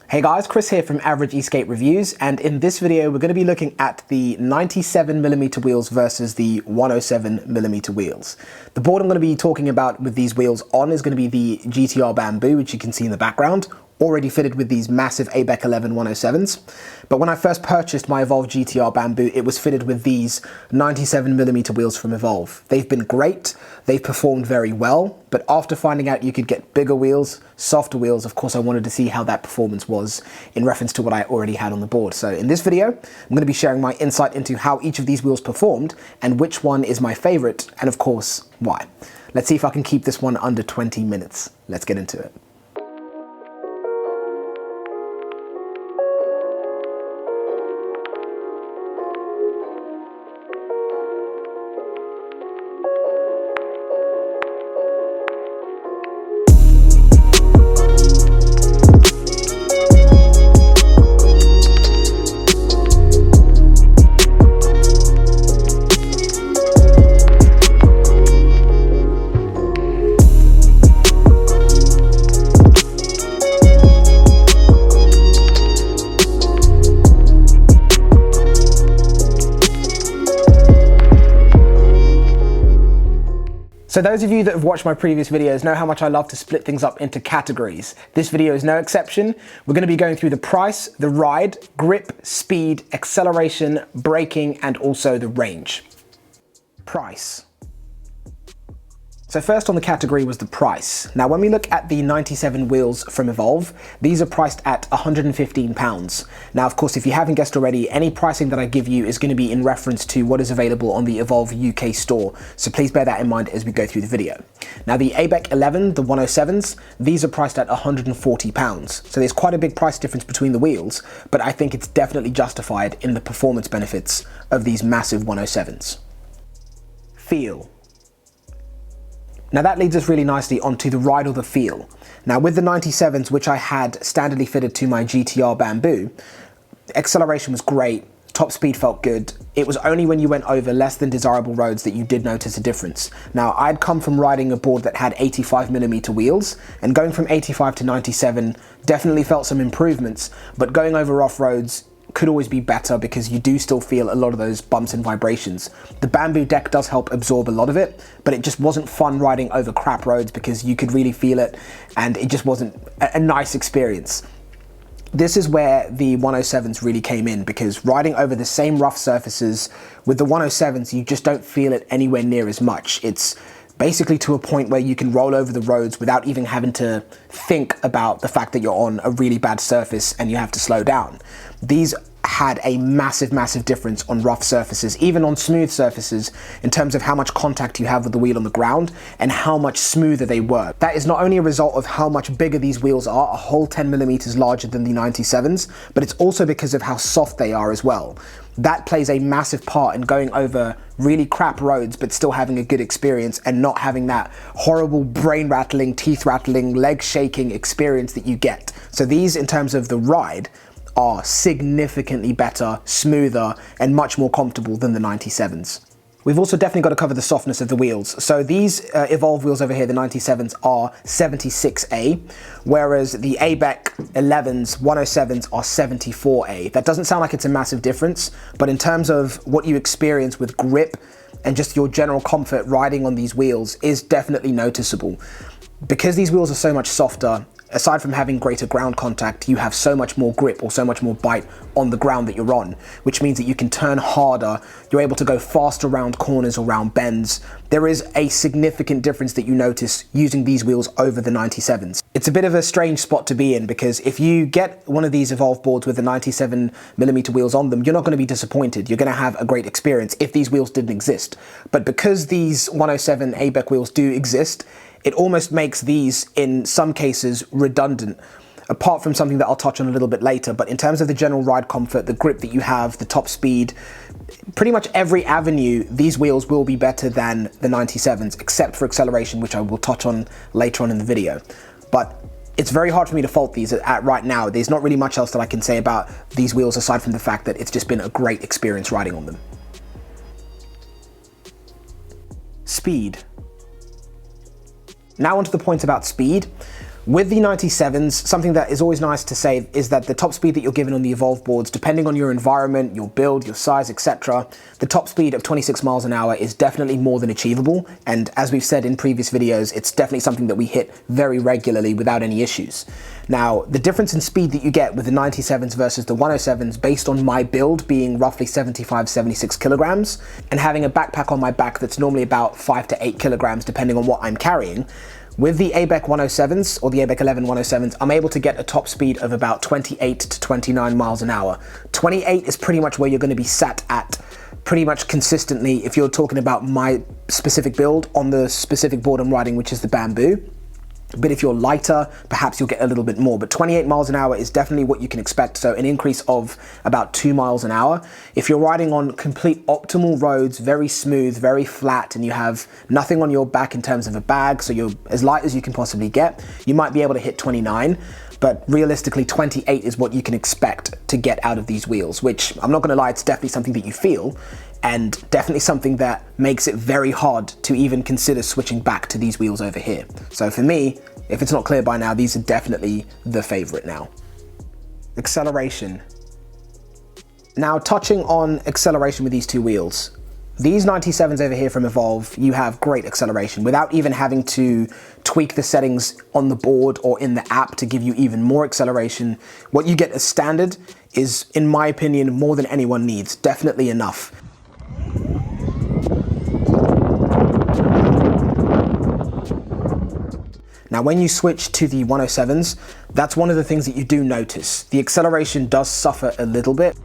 Hey guys, Chris here from Average Escape Reviews, and in this video we're going to be looking at the 97mm wheels versus the 107mm wheels. The board I'm going to be talking about with these wheels on is going to be the GTR Bamboo, which you can see in the background, already fitted with these massive ABEC 11 107s. But when I first purchased my Evolve GTR Bamboo, it was fitted with these 97mm wheels from Evolve. They've been great, they've performed very well, but after finding out you could get bigger wheels, softer wheels, of course I wanted to see how that performance was in reference to what I already had on the board. So in this video, I'm going to be sharing my insight into how each of these wheels performed and which one is my favorite, and of course, why. Let's see if I can keep this one under 20 minutes. Let's get into it. So those of you that have watched my previous videos know how much I love to split things up into categories. This video is no exception. We're going to be going through the price, the ride, grip, speed, acceleration, braking, and also the range. Price. So first on the category was the price. Now when we look at the 97 wheels from Evolve, these are priced at £115. Now of course, if you haven't guessed already, any pricing that I give you is going to be in reference to what is available on the Evolve UK store. So please bear that in mind as we go through the video. Now the ABEC 11, the 107s, these are priced at £140. So there's quite a big price difference between the wheels, but I think it's definitely justified in the performance benefits of these massive 107s. Feel. Now that leads us really nicely onto the ride or the feel. Now with the 97s, which I had standardly fitted to my GTR Bamboo, acceleration was great, top speed felt good. It was only when you went over less than desirable roads that you did notice a difference. Now I'd come from riding a board that had 85mm wheels, and going from 85 to 97 definitely felt some improvements, but going over rough roads could always be better because you do still feel a lot of those bumps and vibrations. The Bamboo deck does help absorb a lot of it, but it just wasn't fun riding over crap roads because you could really feel it and it just wasn't a nice experience. This is where the 107s really came in, because riding over the same rough surfaces with the 107s, you just don't feel it anywhere near as much. It's basically to a point where you can roll over the roads without even having to think about the fact that you're on a really bad surface and you have to slow down. These had a massive difference on rough surfaces, even on smooth surfaces, in terms of how much contact you have with the wheel on the ground and how much smoother they were. That is not only a result of how much bigger these wheels are, a whole 10mm larger than the 97s, but it's also because of how soft they are as well. That plays a massive part in going over really crap roads but still having a good experience and not having that horrible brain rattling, teeth rattling, leg shaking experience that you get. So these, in terms of the ride, are significantly better, smoother, and much more comfortable than the 97s. We've also definitely got to cover the softness of the wheels. So these Evolve wheels over here, the 97s, are 76A, whereas the ABEC 11s, 107s are 74A. That doesn't sound like it's a massive difference, but in terms of what you experience with grip and just your general comfort riding on these wheels is definitely noticeable. Because these wheels are so much softer, aside from having greater ground contact, you have so much more grip or so much more bite on the ground that you're on, which means that you can turn harder, you're able to go faster around corners or around bends. There is a significant difference that you notice using these wheels over the 97s. It's a bit of a strange spot to be in, because if you get one of these Evolve boards with the 97mm wheels on them, you're not going to be disappointed. You're going to have a great experience if these wheels didn't exist. But because these 107 ABEC wheels do exist, it almost makes these, in some cases, redundant, apart from something that I'll touch on a little bit later. But in terms of the general ride comfort, the grip that you have, the top speed, pretty much every avenue, these wheels will be better than the 97s, except for acceleration, which I will touch on later on in the video. But it's very hard for me to fault these at right now. There's not really much else that I can say about these wheels aside from the fact that it's just been a great experience riding on them. Speed. Now onto the point about speed. With the 97s, something that is always nice to say is that the top speed that you're given on the Evolve boards, depending on your environment, your build, your size, etc., the top speed of 26 miles an hour is definitely more than achievable. And as we've said in previous videos, it's definitely something that we hit very regularly without any issues. Now, the difference in speed that you get with the 97s versus the 107s, based on my build being roughly 75, 76 kilograms, and having a backpack on my back that's normally about 5 to 8 kilograms, depending on what I'm carrying, with the ABEC 107s or the ABEC 11 107s, I'm able to get a top speed of about 28 to 29 miles an hour. 28 is pretty much where you're going to be sat at pretty much consistently if you're talking about my specific build on the specific board I'm riding, which is the Bamboo. But if you're lighter, perhaps you'll get a little bit more. But 28 miles an hour is definitely what you can expect. So an increase of about 2 miles an hour. If you're riding on complete optimal roads, very smooth, very flat, and you have nothing on your back in terms of a bag, so you're as light as you can possibly get, you might be able to hit 29. But realistically, 28 is what you can expect to get out of these wheels, which I'm not gonna lie, it's definitely something that you feel, and definitely something that makes it very hard to even consider switching back to these wheels over here. So for me, if it's not clear by now, these are definitely the favorite now. Acceleration. Now, touching on acceleration with these two wheels, these 97s over here from Evolve, you have great acceleration without even having to tweak the settings on the board or in the app to give you even more acceleration. What you get as standard is, in my opinion, more than anyone needs, definitely enough. Now, when you switch to the 107s, that's one of the things that you do notice. The acceleration does suffer a little bit.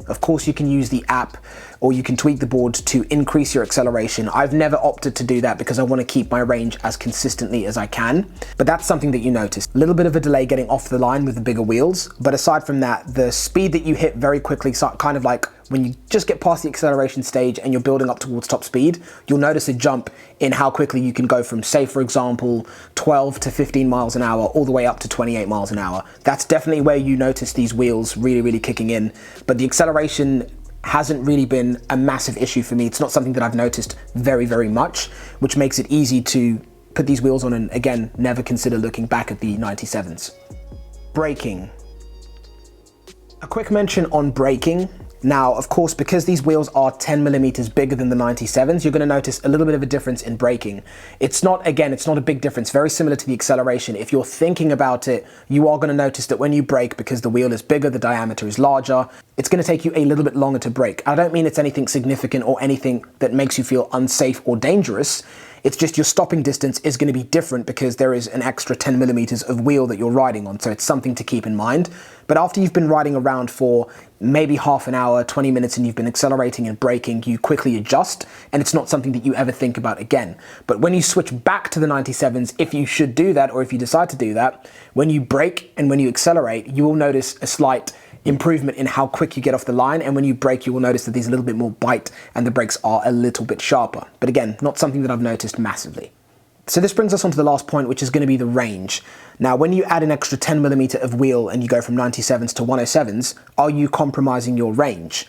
Of course, you can use the app or you can tweak the board to increase your acceleration. I've never opted to do that because I want to keep my range as consistently as I can. But that's something that you notice. A little bit of a delay getting off the line with the bigger wheels. But aside from that, the speed that you hit very quickly, kind of like when you just get past the acceleration stage and you're building up towards top speed, you'll notice a jump in how quickly you can go from, say, for example, 12 to 15 miles an hour all the way up to 28 miles an hour. That's definitely where you notice these wheels really kicking in. But the acceleration hasn't really been a massive issue for me. It's not something that I've noticed very much, which makes it easy to put these wheels on and, again, never consider looking back at the 97s. Braking. A quick mention on braking. Now, of course, because these wheels are 10 millimeters bigger than the 97s, you're going to notice a little bit of a difference in braking. It's not a big difference, very similar to the acceleration. If you're thinking about it, you are going to notice that when you brake, because the wheel is bigger, the diameter is larger, it's going to take you a little bit longer to brake. I don't mean it's anything significant or anything that makes you feel unsafe or dangerous. It's just your stopping distance is going to be different because there is an extra 10 millimeters of wheel that you're riding on. So it's something to keep in mind. But after you've been riding around for maybe half an hour, 20 minutes, and you've been accelerating and braking, you quickly adjust, and it's not something that you ever think about again. But when you switch back to the 97s, if you should do that, or if you decide to do that, when you brake and when you accelerate, you will notice a slight improvement in how quick you get off the line, and when you brake, you will notice that there's a little bit more bite and the brakes are a little bit sharper. But again, not something that I've noticed massively. So this brings us on to the last point, which is going to be the range. Now, when you add an extra 10 millimeter of wheel and you go from 97s to 107s, are you compromising your range?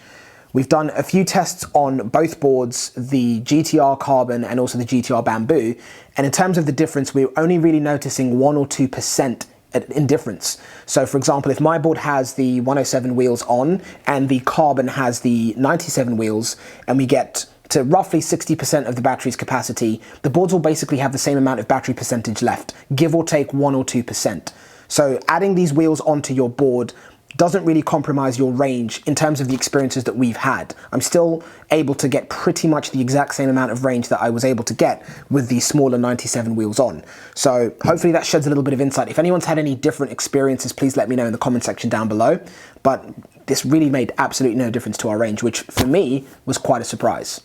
We've done a few tests on both boards, the GTR Carbon and also the GTR Bamboo, and in terms of the difference, we're only really noticing 1 or 2% in difference. So for example, if my board has the 107 wheels on and the Carbon has the 97 wheels, and we get to roughly 60% of the battery's capacity, the boards will basically have the same amount of battery percentage left, give or take 1 or 2%. So adding these wheels onto your board doesn't really compromise your range in terms of the experiences that we've had. I'm still able to get pretty much the exact same amount of range that I was able to get with the smaller 97 wheels on. So hopefully that sheds a little bit of insight. If anyone's had any different experiences, please let me know in the comment section down below. But this really made absolutely no difference to our range, which for me was quite a surprise.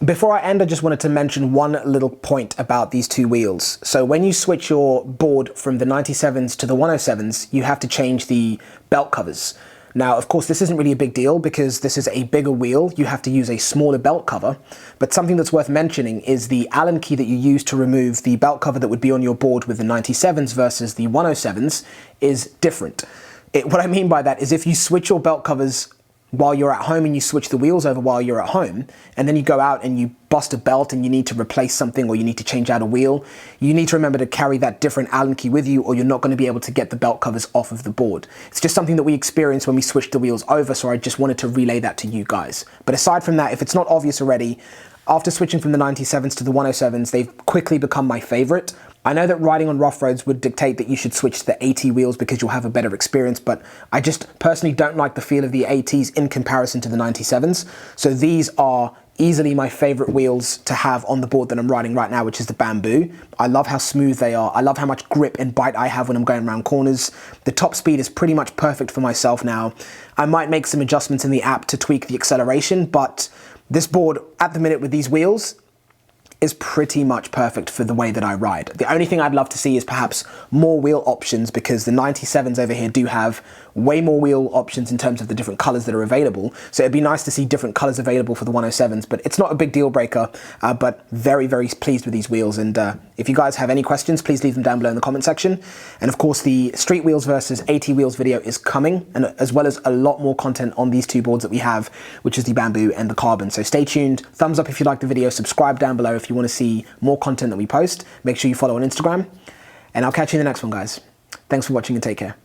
Before I end, I just wanted to mention one little point about these two wheels. So when you switch your board from the 97s to the 107s, you have to change the belt covers. Now, of course, this isn't really a big deal because this is a bigger wheel. You have to use a smaller belt cover. But something that's worth mentioning is the Allen key that you use to remove the belt cover that would be on your board with the 97s versus the 107s is different. What I mean by that is if you switch your belt covers while you're at home and you switch the wheels over while you're at home, and then you go out and you bust a belt and you need to replace something or you need to change out a wheel, you need to remember to carry that different Allen key with you or you're not going to be able to get the belt covers off of the board. It's just something that we experienced when we switched the wheels over, so I just wanted to relay that to you guys. But aside from that, if it's not obvious already, after switching from the 97s to the 107s, they've quickly become my favorite. I know that riding on rough roads would dictate that you should switch to the AT wheels because you'll have a better experience, but I just personally don't like the feel of the ATs in comparison to the 97s. So these are easily my favorite wheels to have on the board that I'm riding right now, which is the Bamboo. I love how smooth they are. I love how much grip and bite I have when I'm going around corners. The top speed is pretty much perfect for myself now. I might make some adjustments in the app to tweak the acceleration, but this board at the minute with these wheels is pretty much perfect for the way that I ride. The only thing I'd love to see is perhaps more wheel options, because the 97s over here do have way more wheel options in terms of the different colors that are available. So it'd be nice to see different colors available for the 107s, but it's not a big deal breaker, but very, very pleased with these wheels. And if you guys have any questions, please leave them down below in the comment section. And of course, the street wheels versus AT wheels video is coming, and as well as a lot more content on these two boards that we have, which is the Bamboo and the Carbon. So stay tuned. Thumbs up if you like the video, subscribe down below if you want to see more content that we post. Make sure you follow on Instagram, and I'll catch you in the next one, guys. Thanks for watching and take care.